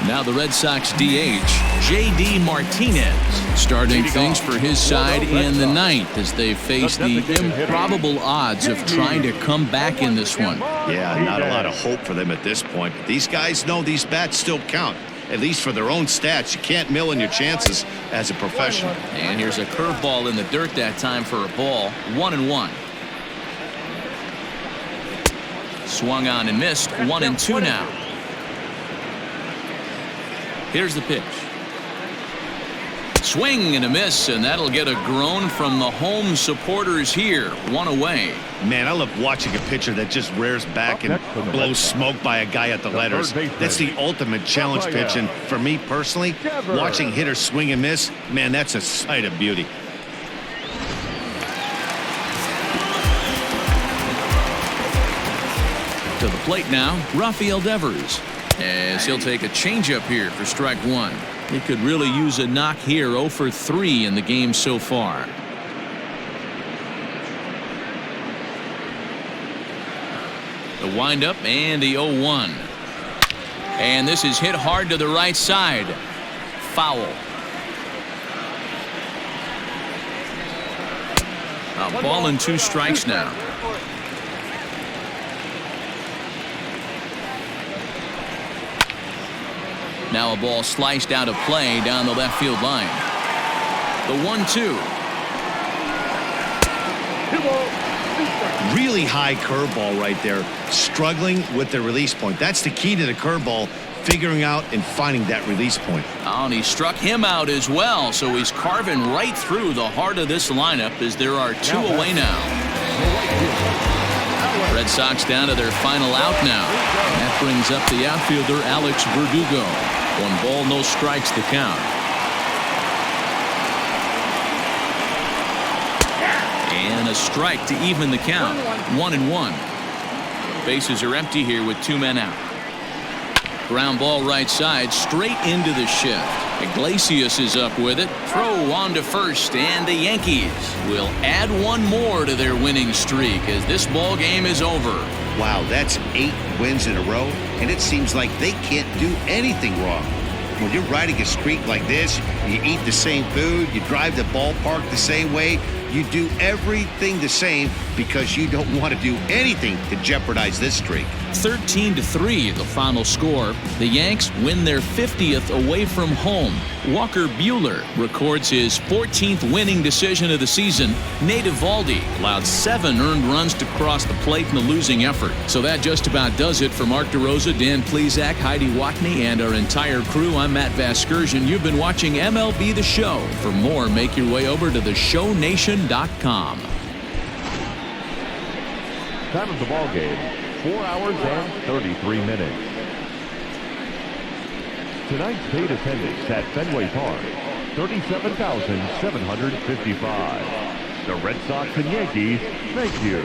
Now the Red Sox DH, J.D. Martinez, starting things for his side in the 9th as they face the improbable odds of trying to come back in this one. Yeah, not a lot of hope for them at this point. But these guys know these bats still count, at least for their own stats. You can't mill in your chances as a professional. And here's a curveball in the dirt that time for a ball. 1-1. Swung on and missed. 1-2 now. Here's the pitch. Swing and a miss, and that'll get a groan from the home supporters here. 1 away. Man, I love watching a pitcher that just rears back and blows smoke by a guy at the letters. That's the ultimate challenge pitch, and for me personally, watching hitters swing and miss, man, that's a sight of beauty. To the plate now, Rafael Devers, as he'll take a changeup here for strike 1. He could really use a knock here. 0-for-3 in the game so far. The windup and the 0-1. And this is hit hard to the right side. Foul. A ball and 2 strikes now. Now a ball sliced out of play down the left field line. The 1-2. Really high curveball right there. Struggling with the release point. That's the key to the curveball, figuring out and finding that release point. Oh, and he struck him out as well, so he's carving right through the heart of this lineup as there are 2 away now. Red Sox down to their final out now. And that brings up the outfielder Alex Verdugo. 1 ball, no strikes to count. And a strike to even the count. 1-1. Bases are empty here with 2 men out. Ground ball right side, straight into the shift. Iglesias is up with it. Throw on to first, and the Yankees will add 1 more to their winning streak as this ball game is over. Wow, that's 8 wins in a row, and it seems like they can't do anything wrong. When you're riding a streak like this, you eat the same food, you drive the ballpark the same way, you do everything the same because you don't want to do anything to jeopardize this streak. 13-3 the final score. The Yanks win their 50th away from home. Walker Buehler records his 14th winning decision of the season. Nate Eovaldi allowed 7 earned runs to cross the plate in the losing effort. So that just about does it for Mark DeRosa, Dan Plesac, Heidi Watney, and our entire crew. I'm Matt Vasgersian. You've been watching MLB The Show. For more, make your way over to theshownation.com. Time of the ball game, 4 hours and 33 minutes. Tonight's paid attendance at Fenway Park, 37,755. The Red Sox and Yankees, thank you.